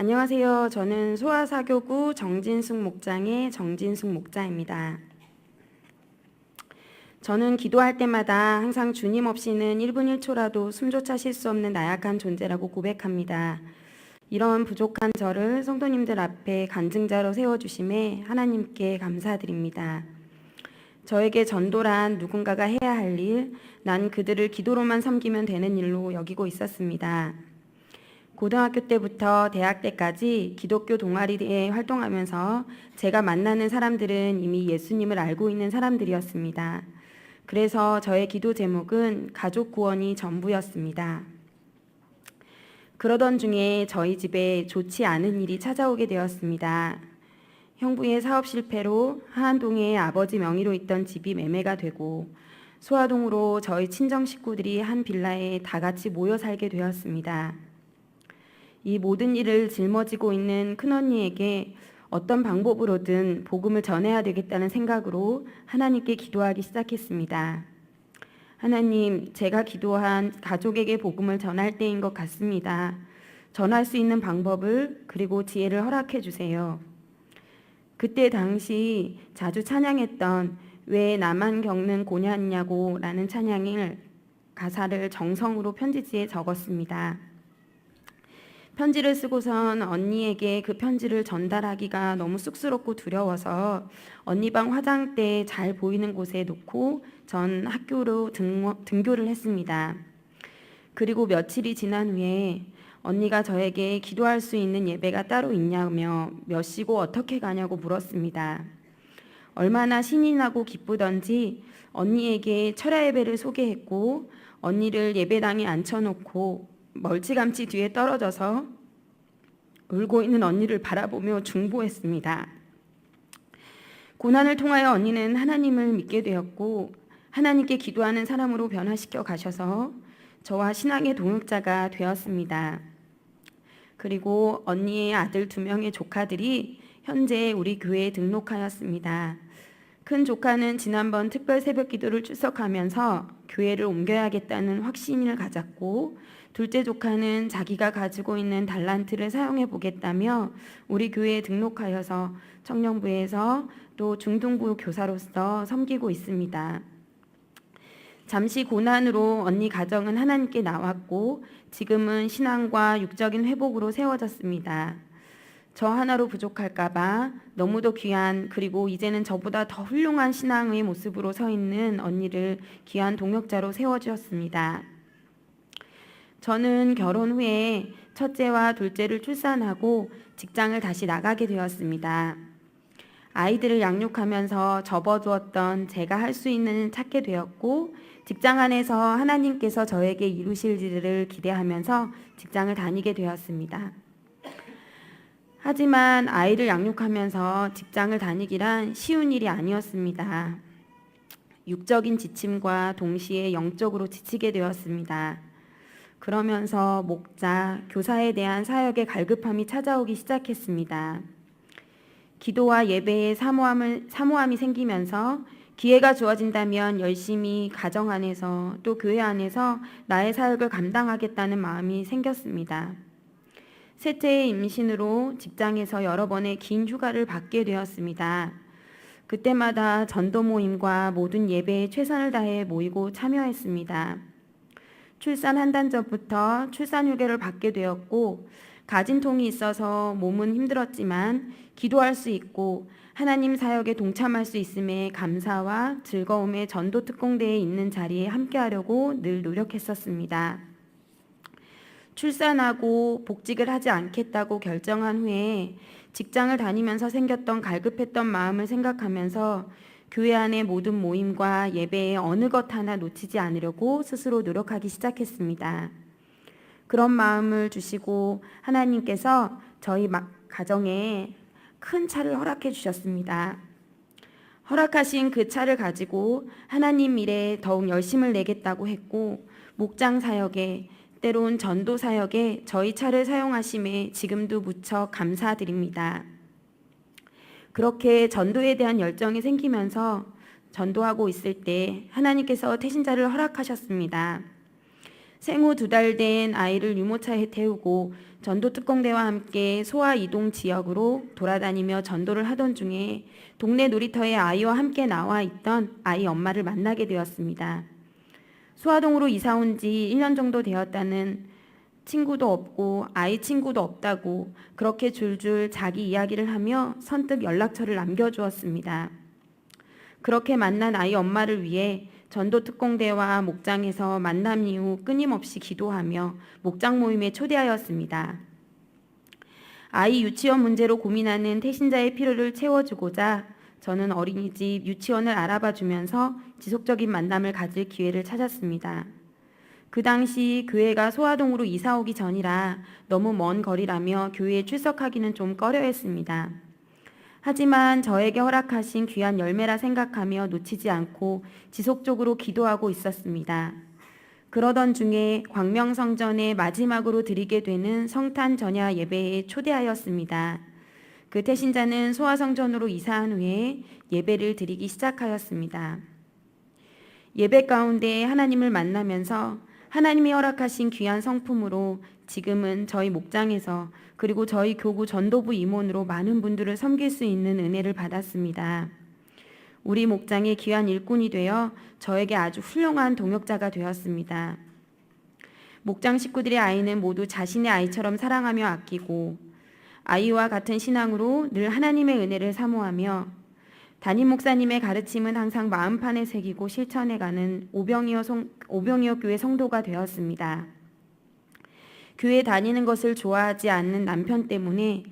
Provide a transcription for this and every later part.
안녕하세요. 저는 소아사교구 정진숙 목장의 정진숙 목자입니다. 저는 기도할 때마다 항상 주님 없이는 1분 1초라도 숨조차 쉴 수 없는 나약한 존재라고 고백합니다. 이런 부족한 저를 성도님들 앞에 간증자로 세워주심에 하나님께 감사드립니다. 저에게 전도란 누군가가 해야 할 일, 난 그들을 기도로만 섬기면 되는 일로 여기고 있었습니다. 고등학교 때부터 대학 때까지 기독교 동아리에 활동하면서 제가 만나는 사람들은 이미 예수님을 알고 있는 사람들이었습니다. 그래서 저의 기도 제목은 가족 구원이 전부였습니다. 그러던 중에 저희 집에 좋지 않은 일이 찾아오게 되었습니다. 형부의 사업 실패로 하안동에 아버지 명의로 있던 집이 매매가 되고 소아동으로 저희 친정 식구들이 한 빌라에 다 같이 모여 살게 되었습니다. 이 모든 일을 짊어지고 있는 큰언니에게 어떤 방법으로든 복음을 전해야 되겠다는 생각으로 하나님께 기도하기 시작했습니다. 하나님, 제가 기도한 가족에게 복음을 전할 때인 것 같습니다. 전할 수 있는 방법을 그리고 지혜를 허락해 주세요. 그때 당시 자주 찬양했던 왜 나만 겪는 고냐냐고 라는 찬양을 가사를 정성으로 편지지에 적었습니다. 편지를 쓰고선 언니에게 그 편지를 전달하기가 너무 쑥스럽고 두려워서 언니 방 화장대에 잘 보이는 곳에 놓고 전 학교로 등교를 했습니다. 그리고 며칠이 지난 후에 언니가 저에게 기도할 수 있는 예배가 따로 있냐며 몇 시고 어떻게 가냐고 물었습니다. 얼마나 신이 나고 기쁘던지 언니에게 철야 예배를 소개했고 언니를 예배당에 앉혀놓고 멀찌감치 뒤에 떨어져서 울고 있는 언니를 바라보며 중보했습니다. 고난을 통하여 언니는 하나님을 믿게 되었고 하나님께 기도하는 사람으로 변화시켜 가셔서 저와 신앙의 동역자가 되었습니다. 그리고 언니의 아들 2명의 조카들이 현재 우리 교회에 등록하였습니다. 큰 조카는 지난번 특별 새벽 기도를 출석하면서 교회를 옮겨야겠다는 확신을 가졌고 둘째 조카는 자기가 가지고 있는 달란트를 사용해 보겠다며 우리 교회에 등록하여서 청년부에서 또 중등부 교사로서 섬기고 있습니다. 잠시 고난으로 언니 가정은 하나님께 나왔고 지금은 신앙과 육적인 회복으로 세워졌습니다. 저 하나로 부족할까봐 너무도 귀한 그리고 이제는 저보다 더 훌륭한 신앙의 모습으로 서 있는 언니를 귀한 동역자로 세워주었습니다. 저는 결혼 후에 첫째와 둘째를 출산하고 직장을 다시 나가게 되었습니다. 아이들을 양육하면서 접어두었던 제가 할 수 있는 찾게 되었고 직장 안에서 하나님께서 저에게 이루실 일을 기대하면서 직장을 다니게 되었습니다. 하지만 아이를 양육하면서 직장을 다니기란 쉬운 일이 아니었습니다. 육적인 지침과 동시에 영적으로 지치게 되었습니다. 그러면서 목자, 교사에 대한 사역의 갈급함이 찾아오기 시작했습니다. 기도와 예배에 사모함이 생기면서 기회가 주어진다면 열심히 가정 안에서 또 교회 안에서 나의 사역을 감당하겠다는 마음이 생겼습니다. 셋째의 임신으로 직장에서 여러 번의 긴 휴가를 받게 되었습니다. 그때마다 전도 모임과 모든 예배에 최선을 다해 모이고 참여했습니다. 출산 한 달 전부터 출산 휴가를 받게 되었고 가진통이 있어서 몸은 힘들었지만 기도할 수 있고 하나님 사역에 동참할 수 있음에 감사와 즐거움에 전도 특공대에 있는 자리에 함께하려고 늘 노력했었습니다. 출산하고 복직을 하지 않겠다고 결정한 후에 직장을 다니면서 생겼던 갈급했던 마음을 생각하면서 교회 안의 모든 모임과 예배에 어느 것 하나 놓치지 않으려고 스스로 노력하기 시작했습니다. 그런 마음을 주시고 하나님께서 저희 가정에 큰 차를 허락해 주셨습니다. 허락하신 그 차를 가지고 하나님 일에 더욱 열심을 내겠다고 했고 목장 사역에 때론 전도 사역에 저희 차를 사용하심에 지금도 무척 감사드립니다. 그렇게 전도에 대한 열정이 생기면서 전도하고 있을 때 하나님께서 태신자를 허락하셨습니다. 생후 2달 된 아이를 유모차에 태우고 전도특공대와 함께 소아 이동 지역으로 돌아다니며 전도를 하던 중에 동네 놀이터에 아이와 함께 나와 있던 아이 엄마를 만나게 되었습니다. 소아동으로 이사 온 지 1년 정도 되었다는 친구도 없고 아이 친구도 없다고 그렇게 줄줄 자기 이야기를 하며 선뜻 연락처를 남겨주었습니다. 그렇게 만난 아이 엄마를 위해 전도특공대와 목장에서 만남 이후 끊임없이 기도하며 목장 모임에 초대하였습니다. 아이 유치원 문제로 고민하는 태신자의 필요를 채워주고자 저는 어린이집 유치원을 알아봐 주면서 지속적인 만남을 가질 기회를 찾았습니다. 그 당시 교회가 소아동으로 이사 오기 전이라 너무 먼 거리라며 교회에 출석하기는 좀 꺼려했습니다. 하지만 저에게 허락하신 귀한 열매라 생각하며 놓치지 않고 지속적으로 기도하고 있었습니다. 그러던 중에 광명성전에 마지막으로 드리게 되는 성탄 전야 예배에 초대하였습니다. 그 태신자는 소아성전으로 이사한 후에 예배를 드리기 시작하였습니다. 예배 가운데 하나님을 만나면서 하나님이 허락하신 귀한 성품으로 지금은 저희 목장에서 그리고 저희 교구 전도부 임원으로 많은 분들을 섬길 수 있는 은혜를 받았습니다. 우리 목장의 귀한 일꾼이 되어 저에게 아주 훌륭한 동역자가 되었습니다. 목장 식구들의 아이는 모두 자신의 아이처럼 사랑하며 아끼고 아이와 같은 신앙으로 늘 하나님의 은혜를 사모하며 담임 목사님의 가르침은 항상 마음판에 새기고 실천해가는 오병이어 교회 성도가 되었습니다. 교회 다니는 것을 좋아하지 않는 남편 때문에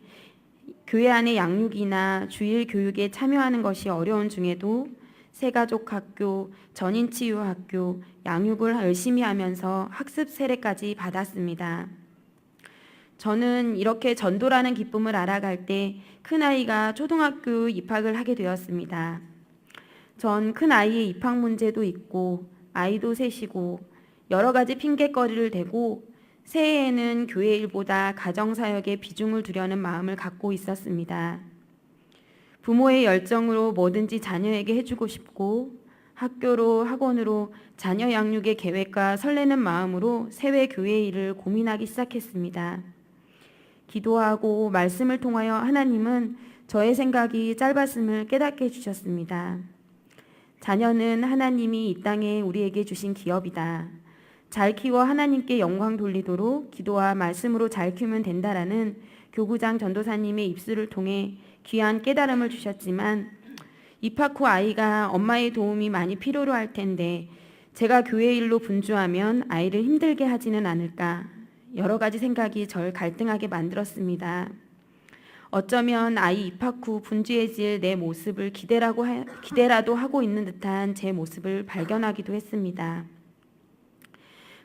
교회 안의 양육이나 주일 교육에 참여하는 것이 어려운 중에도 새가족 학교, 전인치유 학교, 양육을 열심히 하면서 학습 세례까지 받았습니다. 저는 이렇게 전도라는 기쁨을 알아갈 때 큰아이가 초등학교 입학을 하게 되었습니다. 전 큰아이의 입학 문제도 있고 아이도 셋이고 여러 가지 핑계거리를 대고 새해에는 교회 일보다 가정사역에 비중을 두려는 마음을 갖고 있었습니다. 부모의 열정으로 뭐든지 자녀에게 해주고 싶고 학교로 학원으로 자녀 양육의 계획과 설레는 마음으로 새해 교회 일을 고민하기 시작했습니다. 기도하고 말씀을 통하여 하나님은 저의 생각이 짧았음을 깨닫게 해주셨습니다. 자녀는 하나님이 이 땅에 우리에게 주신 기업이다. 잘 키워 하나님께 영광 돌리도록 기도와 말씀으로 잘 키우면 된다라는 교구장 전도사님의 입술을 통해 귀한 깨달음을 주셨지만 입학 후 아이가 엄마의 도움이 많이 필요로 할 텐데 제가 교회 일로 분주하면 아이를 힘들게 하지는 않을까 여러 가지 생각이 절 갈등하게 만들었습니다. 어쩌면 아이 입학 후 분주해질 내 모습을 기대라도 하고 있는 듯한 제 모습을 발견하기도 했습니다.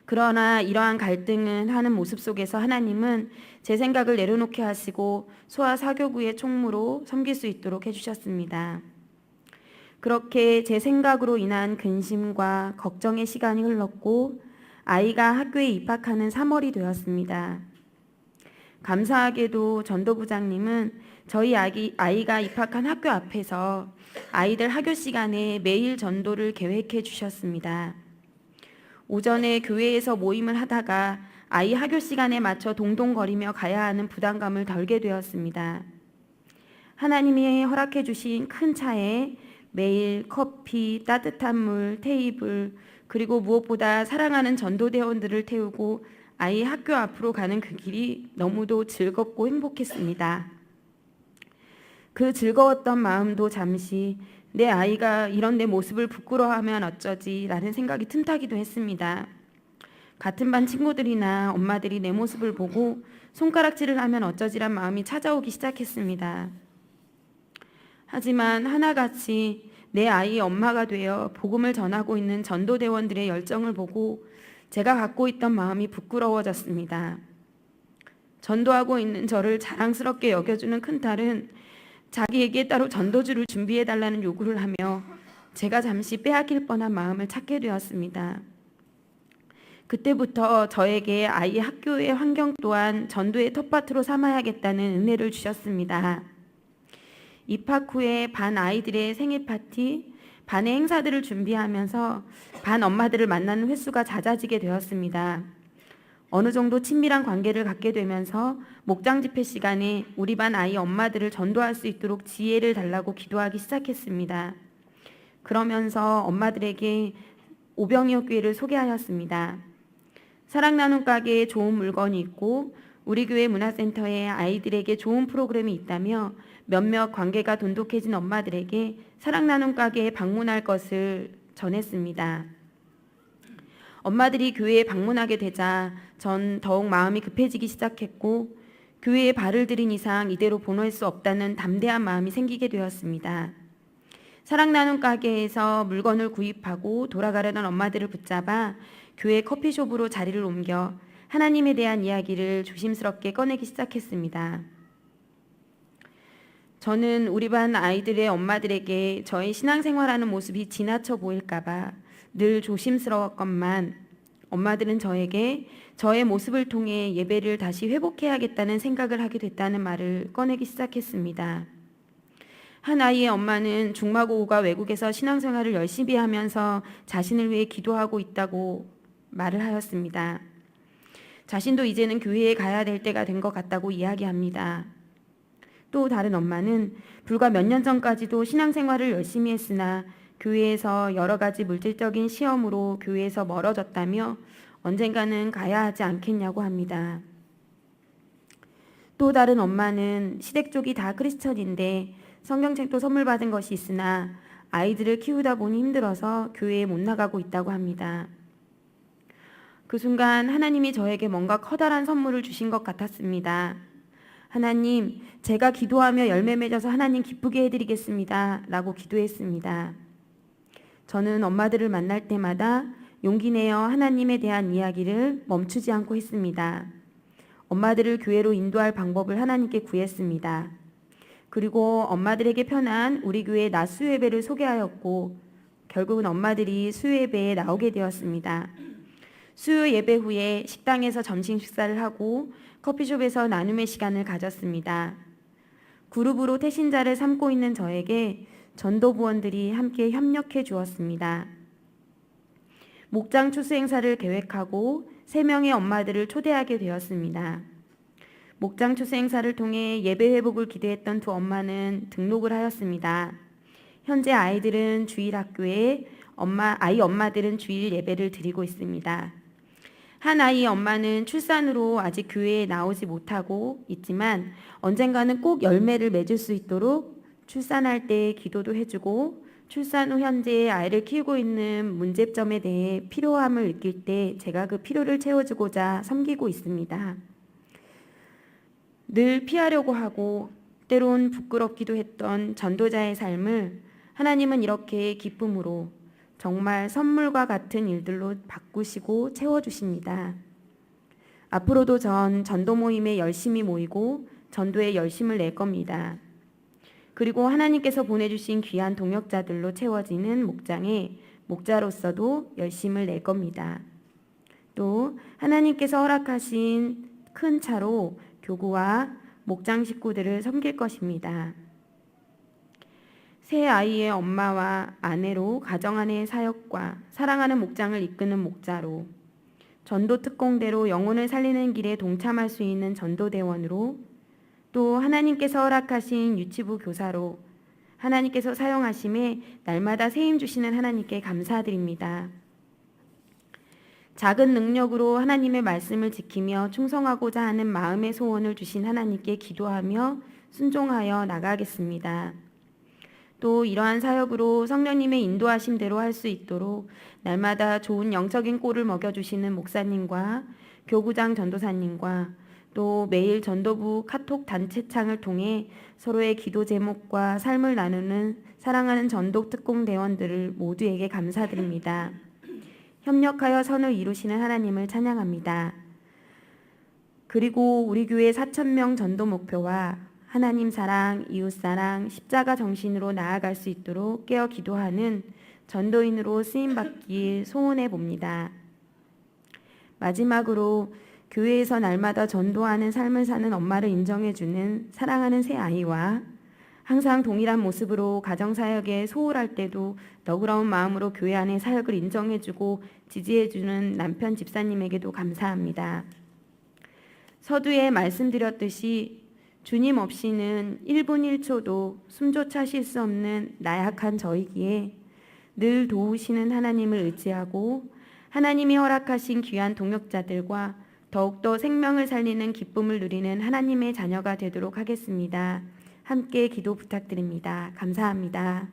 그러나 이러한 갈등은 하는 모습 속에서 하나님은 제 생각을 내려놓게 하시고 소아 사교구의 총무로 섬길 수 있도록 해주셨습니다. 그렇게 제 생각으로 인한 근심과 걱정의 시간이 흘렀고 아이가 학교에 입학하는 3월이 되었습니다. 감사하게도 전도부장님은 저희 아이가 입학한 학교 앞에서 아이들 학교 시간에 매일 전도를 계획해 주셨습니다. 오전에 교회에서 모임을 하다가 아이 학교 시간에 맞춰 동동거리며 가야 하는 부담감을 덜게 되었습니다. 하나님이 허락해 주신 큰 차에 매일 커피, 따뜻한 물, 테이블, 그리고 무엇보다 사랑하는 전도대원들을 태우고 아이 학교 앞으로 가는 그 길이 너무도 즐겁고 행복했습니다. 그 즐거웠던 마음도 잠시 내 아이가 이런 내 모습을 부끄러워하면 어쩌지 라는 생각이 틈타기도 했습니다. 같은 반 친구들이나 엄마들이 내 모습을 보고 손가락질을 하면 어쩌지란 마음이 찾아오기 시작했습니다. 하지만 하나같이 내 아이의 엄마가 되어 복음을 전하고 있는 전도대원들의 열정을 보고 제가 갖고 있던 마음이 부끄러워졌습니다. 전도하고 있는 저를 자랑스럽게 여겨주는 큰딸은 자기에게 따로 전도주를 준비해달라는 요구를 하며 제가 잠시 빼앗길 뻔한 마음을 찾게 되었습니다. 그때부터 저에게 아이 학교의 환경 또한 전도의 텃밭으로 삼아야겠다는 은혜를 주셨습니다. 입학 후에 반 아이들의 생일 파티, 반의 행사들을 준비하면서 반 엄마들을 만나는 횟수가 잦아지게 되었습니다. 어느 정도 친밀한 관계를 갖게 되면서 목장 집회 시간에 우리 반 아이 엄마들을 전도할 수 있도록 지혜를 달라고 기도하기 시작했습니다. 그러면서 엄마들에게 오병이어 교회를 소개하였습니다. 사랑 나눔 가게에 좋은 물건이 있고 우리 교회 문화센터에 아이들에게 좋은 프로그램이 있다며 몇몇 관계가 돈독해진 엄마들에게 사랑 나눔 가게에 방문할 것을 전했습니다. 엄마들이 교회에 방문하게 되자 전 더욱 마음이 급해지기 시작했고 교회에 발을 들인 이상 이대로 보낼 수 없다는 담대한 마음이 생기게 되었습니다. 사랑 나눔 가게에서 물건을 구입하고 돌아가려던 엄마들을 붙잡아 교회 커피숍으로 자리를 옮겨 하나님에 대한 이야기를 조심스럽게 꺼내기 시작했습니다. 저는 우리 반 아이들의 엄마들에게 저의 신앙생활하는 모습이 지나쳐 보일까봐 늘 조심스러웠건만 엄마들은 저에게 저의 모습을 통해 예배를 다시 회복해야겠다는 생각을 하게 됐다는 말을 꺼내기 시작했습니다. 한 아이의 엄마는 중마고우가 외국에서 신앙생활을 열심히 하면서 자신을 위해 기도하고 있다고 말을 하였습니다. 자신도 이제는 교회에 가야 될 때가 된 것 같다고 이야기합니다. 또 다른 엄마는 불과 몇 년 전까지도 신앙생활을 열심히 했으나 교회에서 여러 가지 물질적인 시험으로 교회에서 멀어졌다며 언젠가는 가야 하지 않겠냐고 합니다. 또 다른 엄마는 시댁 쪽이 다 크리스천인데 성경책도 선물 받은 것이 있으나 아이들을 키우다 보니 힘들어서 교회에 못 나가고 있다고 합니다. 그 순간 하나님이 저에게 뭔가 커다란 선물을 주신 것 같았습니다. 하나님, 제가 기도하며 열매 맺어서 하나님 기쁘게 해드리겠습니다. 라고 기도했습니다. 저는 엄마들을 만날 때마다 용기 내어 하나님에 대한 이야기를 멈추지 않고 했습니다. 엄마들을 교회로 인도할 방법을 하나님께 구했습니다. 그리고 엄마들에게 편한 우리 교회 낮 수요예배를 소개하였고 결국은 엄마들이 수요예배에 나오게 되었습니다. 수요 예배 후에 식당에서 점심 식사를 하고 커피숍에서 나눔의 시간을 가졌습니다. 그룹으로 태신자를 삼고 있는 저에게 전도부원들이 함께 협력해 주었습니다. 목장 추수 행사를 계획하고 3명의 엄마들을 초대하게 되었습니다. 목장 추수 행사를 통해 예배 회복을 기대했던 두 엄마는 등록을 하였습니다. 현재 아이들은 주일 학교에 아이 엄마들은 주일 예배를 드리고 있습니다. 한 아이의 엄마는 출산으로 아직 교회에 나오지 못하고 있지만 언젠가는 꼭 열매를 맺을 수 있도록 출산할 때 기도도 해주고 출산 후 현재 아이를 키우고 있는 문제점에 대해 필요함을 느낄 때 제가 그 필요를 채워주고자 섬기고 있습니다. 늘 피하려고 하고 때론 부끄럽기도 했던 전도자의 삶을 하나님은 이렇게 기쁨으로 정말 선물과 같은 일들로 바꾸시고 채워주십니다. 앞으로도 전 전도 모임에 열심히 모이고 전도에 열심을 낼 겁니다. 그리고 하나님께서 보내주신 귀한 동역자들로 채워지는 목장에 목자로서도 열심을 낼 겁니다. 또 하나님께서 허락하신 큰 차로 교구와 목장 식구들을 섬길 것입니다. 새 아이의 엄마와 아내로 가정 안의 사역과 사랑하는 목장을 이끄는 목자로 전도 특공대로 영혼을 살리는 길에 동참할 수 있는 전도대원으로 또 하나님께서 허락하신 유치부 교사로 하나님께서 사용하심에 날마다 세임 주시는 하나님께 감사드립니다. 작은 능력으로 하나님의 말씀을 지키며 충성하고자 하는 마음의 소원을 주신 하나님께 기도하며 순종하여 나가겠습니다. 또 이러한 사역으로 성령님의 인도하심대로 할 수 있도록 날마다 좋은 영적인 꼴을 먹여주시는 목사님과 교구장 전도사님과 또 매일 전도부 카톡 단체창을 통해 서로의 기도 제목과 삶을 나누는 사랑하는 전도 특공대원들을 모두에게 감사드립니다. 협력하여 선을 이루시는 하나님을 찬양합니다. 그리고 우리 교회 4,000명 전도 목표와 하나님 사랑, 이웃 사랑, 십자가 정신으로 나아갈 수 있도록 깨어 기도하는 전도인으로 쓰임받길 소원해 봅니다. 마지막으로 교회에서 날마다 전도하는 삶을 사는 엄마를 인정해주는 사랑하는 새 아이와 항상 동일한 모습으로 가정사역에 소홀할 때도 너그러운 마음으로 교회 안의 사역을 인정해주고 지지해주는 남편 집사님에게도 감사합니다. 서두에 말씀드렸듯이 주님 없이는 1분 1초도 숨조차 쉴 수 없는 나약한 저이기에 늘 도우시는 하나님을 의지하고 하나님이 허락하신 귀한 동역자들과 더욱더 생명을 살리는 기쁨을 누리는 하나님의 자녀가 되도록 하겠습니다. 함께 기도 부탁드립니다. 감사합니다.